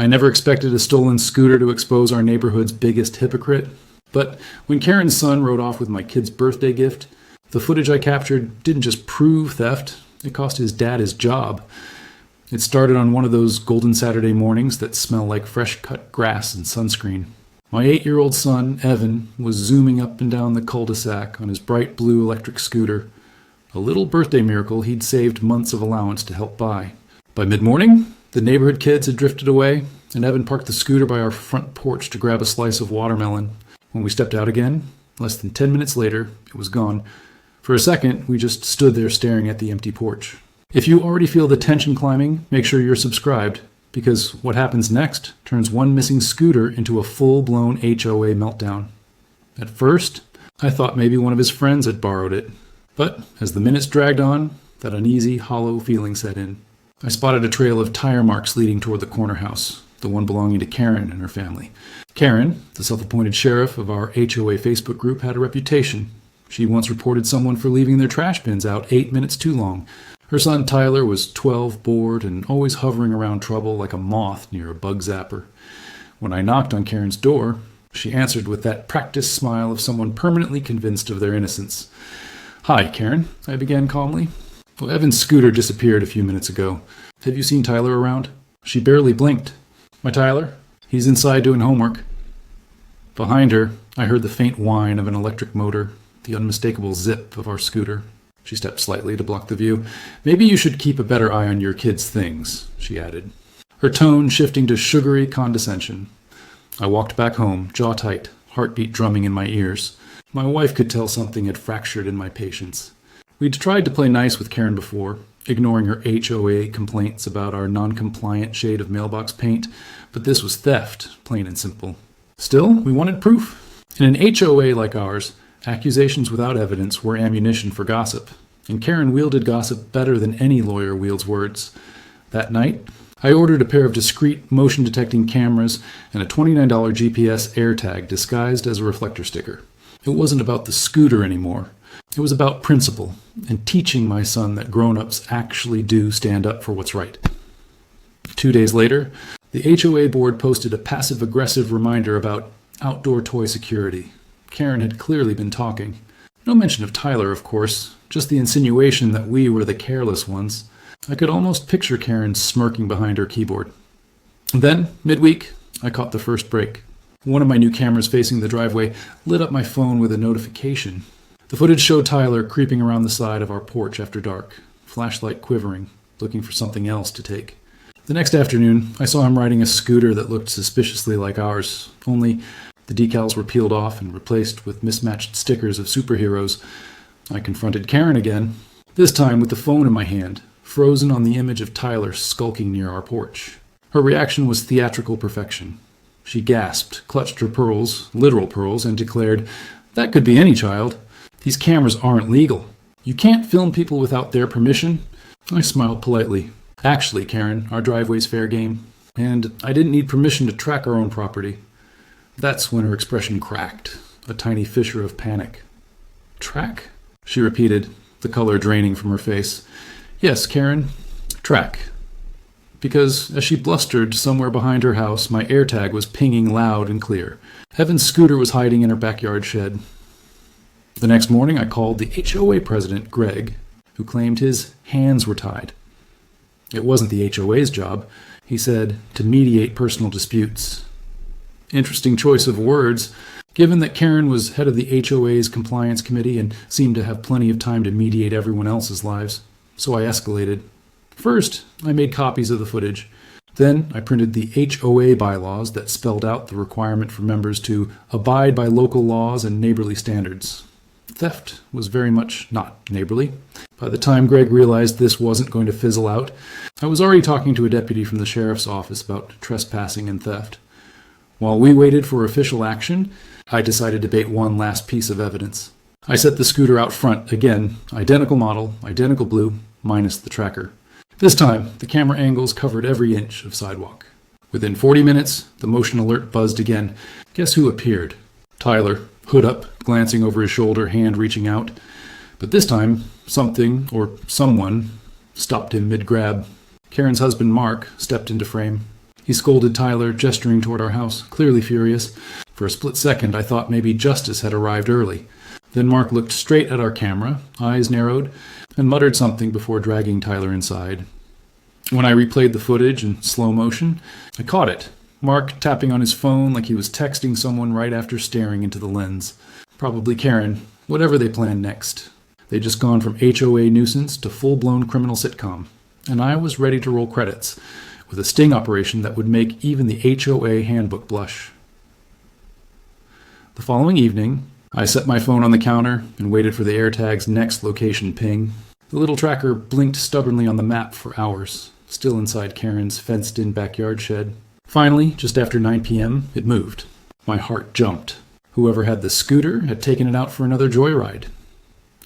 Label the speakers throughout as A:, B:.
A: I never expected a stolen scooter to expose our neighborhood's biggest hypocrite. But when Karen's son rode off with my kid's birthday gift, the footage I captured didn't just prove theft, it cost his dad his job. It started on one of those golden Saturday mornings that smell like fresh-cut grass and sunscreen. My 8-year-old son, Evan, was zooming up and down the cul-de-sac on his bright blue electric scooter, a little birthday miracle he'd saved months of allowance to help buy. By mid-morning, the neighborhood kids had drifted away, and Evan parked the scooter by our front porch to grab a slice of watermelon. When we stepped out again, less than 10 minutes later, it was gone. For a second, we just stood there staring at the empty porch. If you already feel the tension climbing, make sure you're subscribed, because what happens next turns one missing scooter into a full-blown HOA meltdown. At first, I thought maybe one of his friends had borrowed it, but as the minutes dragged on, that uneasy, hollow feeling set in. I spotted a trail of tire marks leading toward the corner house, the one belonging to Karen and her family. Karen, the self-appointed sheriff of our HOA Facebook group, had a reputation. She once reported someone for leaving their trash bins out 8 minutes too long. Her son Tyler was 12, bored, and always hovering around trouble like a moth near a bug zapper. When I knocked on Karen's door, she answered with that practiced smile of someone permanently convinced of their innocence. "Hi, Karen," I began calmly. "Well, Evan's scooter disappeared a few minutes ago. Have you seen Tyler around?" She barely blinked. "My Tyler? He's inside doing homework." Behind her, I heard the faint whine of an electric motor, the unmistakable zip of our scooter. She stepped slightly to block the view. "Maybe you should keep a better eye on your kids' things," she added, her tone shifting to sugary condescension. I walked back home, jaw tight, heartbeat drumming in my ears. My wife could tell something had fractured in my patience. We'd tried to play nice with Karen before, ignoring her HOA complaints about our non-compliant shade of mailbox paint, but this was theft, plain and simple. Still, we wanted proof. In an HOA like ours, accusations without evidence were ammunition for gossip, and Karen wielded gossip better than any lawyer wields words. That night, I ordered a pair of discreet motion-detecting cameras and a $29 GPS AirTag disguised as a reflector sticker. It wasn't about the scooter anymore. It was about principle and teaching my son that grown-ups actually do stand up for what's right. 2 days later, the HOA board posted a passive-aggressive reminder about outdoor toy security. Karen had clearly been talking. No mention of Tyler, of course, just the insinuation that we were the careless ones. I could almost picture Karen smirking behind her keyboard. And then, midweek, I caught the first break. One of my new cameras facing the driveway lit up my phone with a notification. The footage showed Tyler creeping around the side of our porch after dark, flashlight quivering, looking for something else to take. The next afternoon, I saw him riding a scooter that looked suspiciously like ours, only the decals were peeled off and replaced with mismatched stickers of superheroes. I confronted Karen again, this time with the phone in my hand, frozen on the image of Tyler skulking near our porch. Her reaction was theatrical perfection. She gasped, clutched her pearls, literal pearls, and declared, "That could be any child. These cameras aren't legal. You can't film people without their permission." I smiled politely. "Actually, Karen, our driveway's fair game, and I didn't need permission to track our own property." That's when her expression cracked, a tiny fissure of panic. "Track?" she repeated, the color draining from her face. "Yes, Karen, track." Because as she blustered somewhere behind her house, my AirTag was pinging loud and clear. Evan's scooter was hiding in her backyard shed. The next morning, I called the HOA president, Greg, who claimed his hands were tied. It wasn't the HOA's job, he said, to mediate personal disputes. Interesting choice of words, given that Karen was head of the HOA's compliance committee and seemed to have plenty of time to mediate everyone else's lives. So I escalated. First, I made copies of the footage. Then I printed the HOA bylaws that spelled out the requirement for members to abide by local laws and neighborly standards. Theft was very much not neighborly. By the time Greg realized this wasn't going to fizzle out, I was already talking to a deputy from the sheriff's office about trespassing and theft. While we waited for official action, I decided to bait one last piece of evidence. I set the scooter out front, again, identical model, identical blue, minus the tracker. This time, the camera angles covered every inch of sidewalk. Within 40 minutes, the motion alert buzzed again. Guess who appeared? Tyler, hood up, glancing over his shoulder, hand reaching out. But this time, something, or someone, stopped him mid-grab. Karen's husband, Mark, stepped into frame. he scolded Tyler, gesturing toward our house, clearly furious. For a split second, I thought maybe justice had arrived early. Then Mark looked straight at our camera, eyes narrowed, and muttered something before dragging Tyler inside. When I replayed the footage in slow motion, I caught it. Mark tapping on his phone like he was texting someone right after staring into the lens. Probably Karen, whatever they planned next. They'd just gone from HOA nuisance to full-blown criminal sitcom. And I was ready to roll credits, with a sting operation that would make even the HOA handbook blush. The following evening, I set my phone on the counter and waited for the AirTag's next location ping. The little tracker blinked stubbornly on the map for hours, still inside Karen's fenced-in backyard shed. Finally, just after 9 p.m., it moved. My heart jumped. Whoever had the scooter had taken it out for another joyride.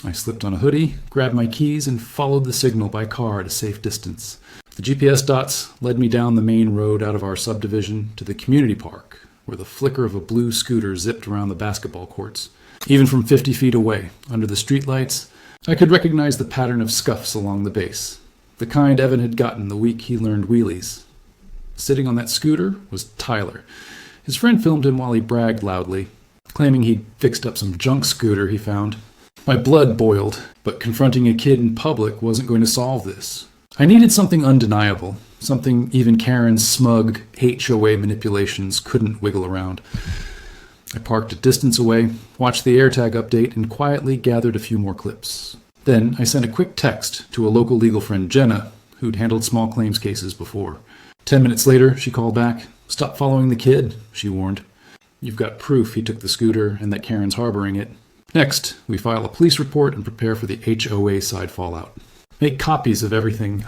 A: I slipped on a hoodie, grabbed my keys, and followed the signal by car at a safe distance. The GPS dots led me down the main road out of our subdivision to the community park, where the flicker of a blue scooter zipped around the basketball courts. Even from 50 feet away, under the streetlights, I could recognize the pattern of scuffs along the base, the kind Evan had gotten the week he learned wheelies. Sitting on that scooter was Tyler. His friend filmed him while he bragged loudly, claiming he'd fixed up some junk scooter he found. My blood boiled, but confronting a kid in public wasn't going to solve this. I needed something undeniable, something even Karen's smug HOA manipulations couldn't wiggle around. I parked a distance away, watched the AirTag update, and quietly gathered a few more clips. Then I sent a quick text to a local legal friend, Jenna, who'd handled small claims cases before. 10 minutes later, she called back. "Stop following the kid," she warned. "You've got proof he took the scooter and that Karen's harboring it. Next, we file a police report and prepare for the HOA side fallout. Make copies of everything."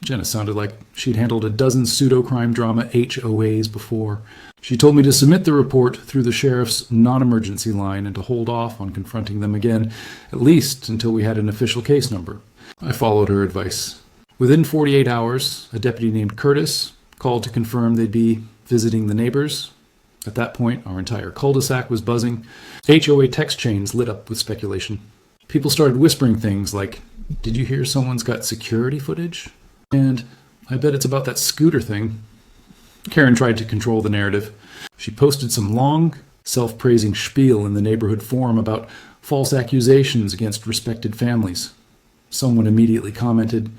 A: Jenna sounded like she'd handled a dozen pseudo-crime drama HOAs before. She told me to submit the report through the sheriff's non-emergency line and to hold off on confronting them again, at least until we had an official case number. I followed her advice. Within 48 hours, a deputy named Curtis called to confirm they'd be visiting the neighbors. At that point, our entire cul-de-sac was buzzing. HOA text chains lit up with speculation. People started whispering things like, "Did you hear someone's got security footage?" And, "I bet it's about that scooter thing." Karen tried to control the narrative. She posted some long, self-praising spiel in the neighborhood forum about false accusations against respected families. Someone immediately commented,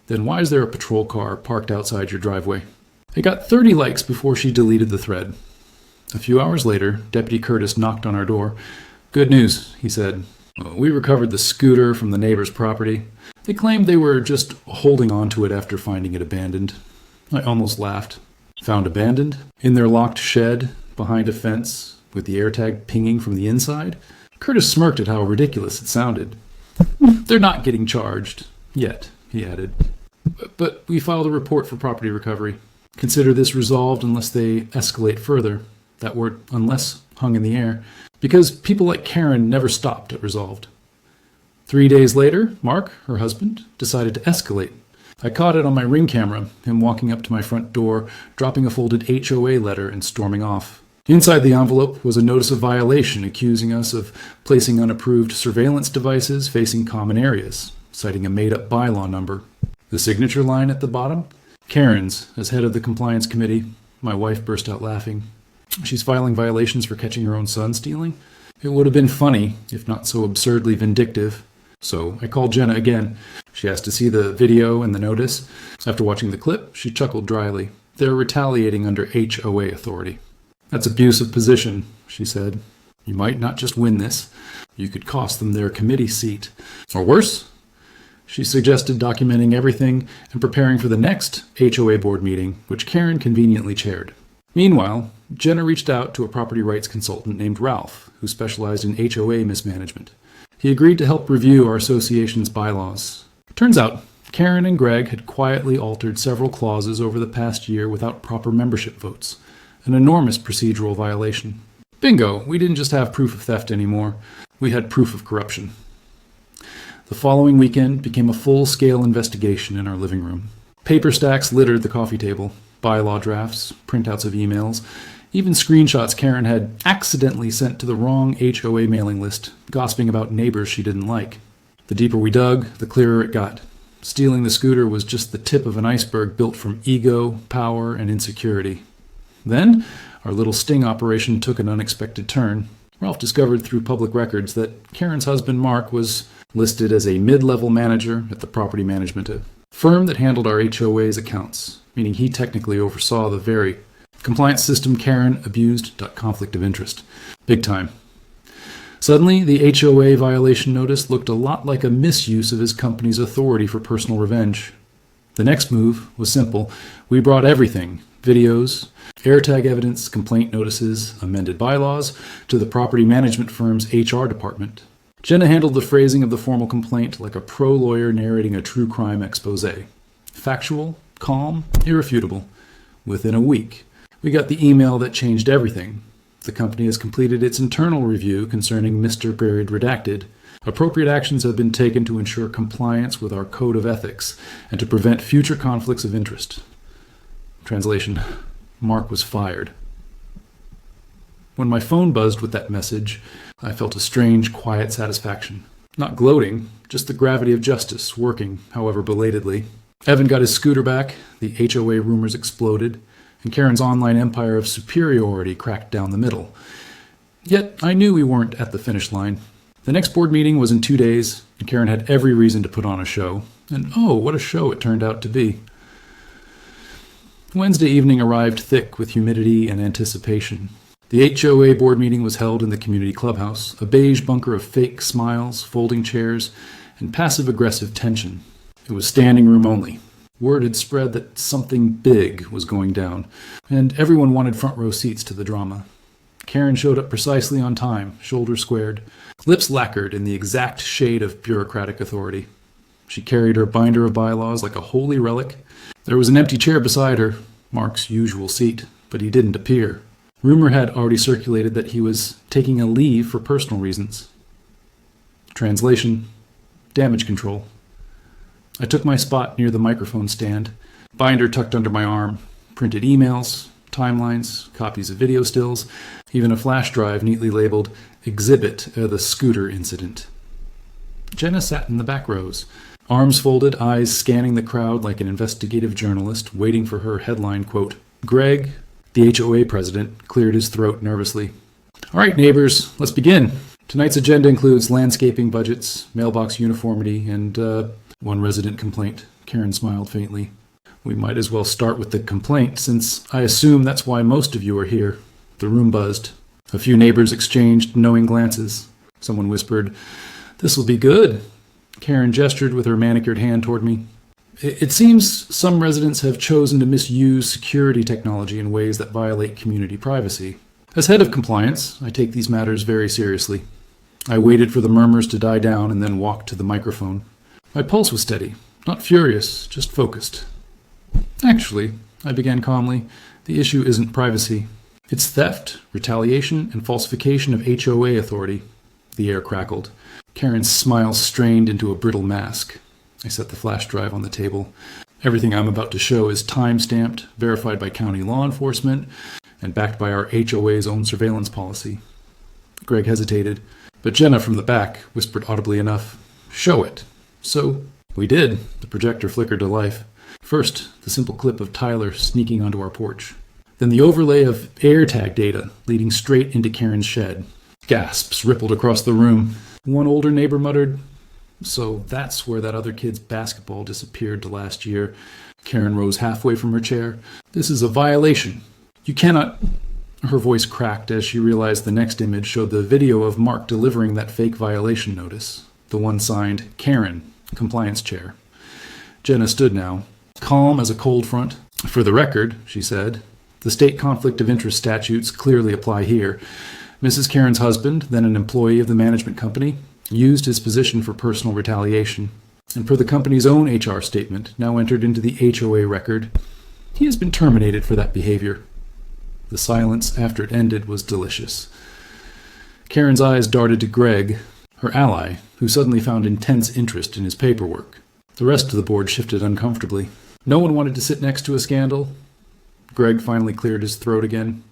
A: "Then why is there a patrol car parked outside your driveway?" It got 30 likes before she deleted the thread. A few hours later, Deputy Curtis knocked on our door. "Good news," he said. "We recovered the scooter from the neighbor's property. They claimed they were just holding on to it after finding it abandoned." I almost laughed. Found abandoned? In their locked shed, behind a fence, with the AirTag pinging from the inside? Curtis smirked at how ridiculous it sounded. "They're not getting charged. Yet," he added. "But we filed a report for property recovery. Consider this resolved unless they escalate further." That word "unless" hung in the air, because people like Karen never stopped at resolved. 3 days later, Mark, her husband, decided to escalate. I caught it on my Ring camera, him walking up to my front door, dropping a folded HOA letter and storming off. Inside the envelope was a notice of violation accusing us of placing unapproved surveillance devices facing common areas, citing a made-up bylaw number. The signature line at the bottom? Karen's, as head of the compliance committee. My wife burst out laughing. She's filing violations for catching her own son stealing? It would have been funny, if not so absurdly vindictive. So I called Jenna again. She asked to see the video and the notice. After watching the clip, she chuckled dryly. "They're retaliating under HOA authority." "That's abuse of position," she said. "You might not just win this. You could cost them their committee seat. Or worse." She suggested documenting everything and preparing for the next HOA board meeting, which Karen conveniently chaired. Meanwhile, Jenna reached out to a property rights consultant named Ralph, who specialized in HOA mismanagement. He agreed to help review our association's bylaws. Turns out, Karen and Greg had quietly altered several clauses over the past year without proper membership votes, an enormous procedural violation. Bingo, we didn't just have proof of theft anymore, we had proof of corruption. The following weekend became a full-scale investigation in our living room. Paper stacks littered the coffee table, bylaw drafts, printouts of emails, even screenshots Karen had accidentally sent to the wrong HOA mailing list, gossiping about neighbors she didn't like. The deeper we dug, the clearer it got. Stealing the scooter was just the tip of an iceberg built from ego, power, and insecurity. Then, our little sting operation took an unexpected turn. Ralph discovered through public records that Karen's husband, Mark, was listed as a mid-level manager at the property management firm that handled our HOA's accounts, meaning he technically oversaw the very compliance system Karen abused. Conflict of interest. Big time. Suddenly, the HOA violation notice looked a lot like a misuse of his company's authority for personal revenge. The next move was simple. We brought everything, videos, AirTag evidence, complaint notices, amended bylaws, to the property management firm's HR department. Jenna handled the phrasing of the formal complaint like a pro lawyer narrating a true crime expose. Factual, calm, irrefutable. Within a week, we got the email that changed everything. The company has completed its internal review concerning Mr. Buried Redacted. Appropriate actions have been taken to ensure compliance with our code of ethics and to prevent future conflicts of interest. Translation: Mark was fired. When my phone buzzed with that message, I felt a strange, quiet satisfaction. Not gloating, just the gravity of justice working, however belatedly. Evan got his scooter back, the HOA rumors exploded, and Karen's online empire of superiority cracked down the middle. Yet I knew we weren't at the finish line. The next board meeting was in 2 days, and Karen had every reason to put on a show. And oh, what a show it turned out to be. Wednesday evening arrived thick with humidity and anticipation. The HOA board meeting was held in the community clubhouse, a beige bunker of fake smiles, folding chairs, and passive-aggressive tension. It was standing room only. Word had spread that something big was going down, and everyone wanted front row seats to the drama. Karen showed up precisely on time, shoulders squared, lips lacquered in the exact shade of bureaucratic authority. She carried her binder of bylaws like a holy relic. There was an empty chair beside her, Mark's usual seat, but he didn't appear. Rumor had already circulated that he was taking a leave for personal reasons. Translation: damage control. I took my spot near the microphone stand, binder tucked under my arm, printed emails, timelines, copies of video stills, even a flash drive neatly labeled Exhibit the Scooter Incident. Jenna sat in the back rows, arms folded, eyes scanning the crowd like an investigative journalist, waiting for her headline quote. Greg, the HOA president, cleared his throat nervously. All right, neighbors, let's begin. Tonight's agenda includes landscaping budgets, mailbox uniformity, and one resident complaint. Karen smiled faintly. We might as well start with the complaint, since I assume that's why most of you are here. The room buzzed. A few neighbors exchanged knowing glances. Someone whispered, "This'll be good." Karen gestured with her manicured hand toward me. It seems some residents have chosen to misuse security technology in ways that violate community privacy. As head of compliance, I take these matters very seriously. I waited for the murmurs to die down and then walked to the microphone. My pulse was steady, not furious, just focused. Actually, I began calmly, the issue isn't privacy. It's theft, retaliation, and falsification of HOA authority. The air crackled. Karen's smile strained into a brittle mask. I set the flash drive on the table. Everything I'm about to show is time-stamped, verified by county law enforcement, and backed by our HOA's own surveillance policy. Greg hesitated, but Jenna from the back whispered audibly enough, "Show it." So we did. The projector flickered to life. First, the simple clip of Tyler sneaking onto our porch. Then the overlay of AirTag data leading straight into Karen's shed. Gasps rippled across the room. One older neighbor muttered, "So that's where that other kid's basketball disappeared to last year." Karen rose halfway from her chair. "This is a violation. You cannot..." Her voice cracked as she realized the next image showed the video of Mark delivering that fake violation notice. The one signed, Karen, compliance chair. Jenna stood now, calm as a cold front. "For the record," she said, "the state conflict of interest statutes clearly apply here. Mrs. Karen's husband, then an employee of the management company, used his position for personal retaliation. And per the company's own HR statement, now entered into the HOA record, he has been terminated for that behavior." The silence after it ended was delicious. Karen's eyes darted to Greg, her ally, who suddenly found intense interest in his paperwork. The rest of the board shifted uncomfortably. No one wanted to sit next to a scandal. Greg finally cleared his throat again.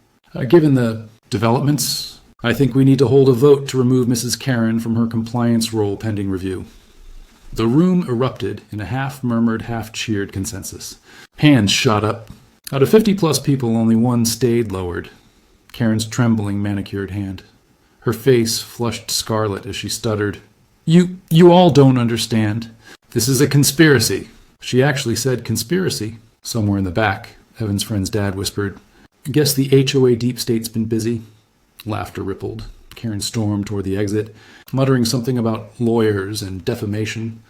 A: Given the developments, I think we need to hold a vote to remove Mrs. Karen from her compliance role pending review." The room erupted in a half-murmured, half-cheered consensus. Hands shot up. Out of 50-plus people, only one stayed lowered. Karen's trembling, manicured hand. Her face flushed scarlet as she stuttered. You all don't understand. This is a conspiracy. She actually said conspiracy. Somewhere in the back, Evan's friend's dad whispered. Guess the HOA deep state's been busy. Laughter rippled. Karen stormed toward the exit, muttering something about lawyers and defamation.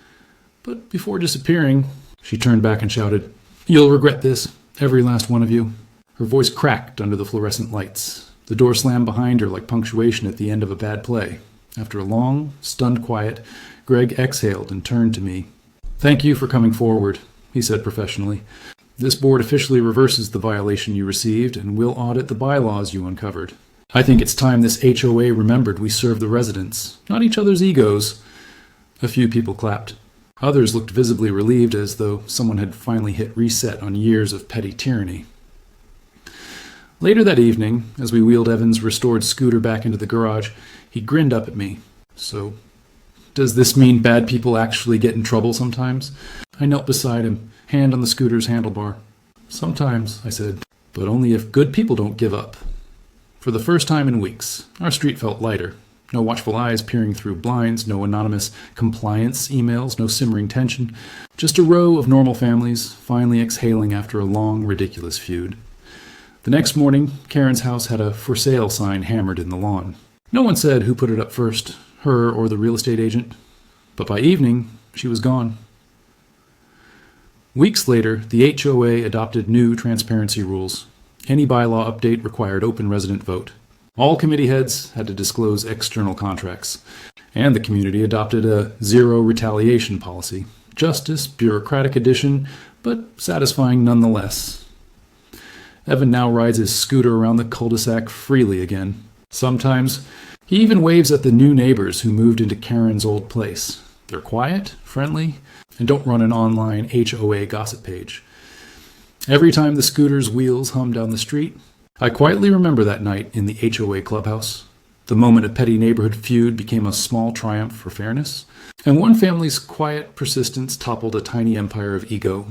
A: But before disappearing, she turned back and shouted, You'll regret this, every last one of you. Her voice cracked under the fluorescent lights. The door slammed behind her like punctuation at the end of a bad play. After a long, stunned quiet, Greg exhaled and turned to me. Thank you for coming forward, he said professionally. This board officially reverses the violation you received and will audit the bylaws you uncovered. I think it's time this HOA remembered we serve the residents, not each other's egos. A few people clapped. Others looked visibly relieved, as though someone had finally hit reset on years of petty tyranny. Later that evening, as we wheeled Evan's restored scooter back into the garage, he grinned up at me. So, does this mean bad people actually get in trouble sometimes? I knelt beside him, hand on the scooter's handlebar. Sometimes, I said, but only if good people don't give up. For the first time in weeks, our street felt lighter. No watchful eyes peering through blinds, no anonymous compliance emails, no simmering tension. Just a row of normal families, finally exhaling after a long, ridiculous feud. The next morning, Karen's house had a for sale sign hammered in the lawn. No one said who put it up first, her or the real estate agent. But by evening, she was gone. Weeks later, the HOA adopted new transparency rules. Any bylaw update required open resident vote. All committee heads had to disclose external contracts. And the community adopted a zero retaliation policy. Justice, bureaucratic addition, but satisfying nonetheless. Evan now rides his scooter around the cul-de-sac freely again. Sometimes, he even waves at the new neighbors who moved into Karen's old place. They're quiet, friendly, and don't run an online HOA gossip page. Every time the scooter's wheels hum down the street, I quietly remember that night in the HOA clubhouse. The moment a petty neighborhood feud became a small triumph for fairness, and one family's quiet persistence toppled a tiny empire of ego.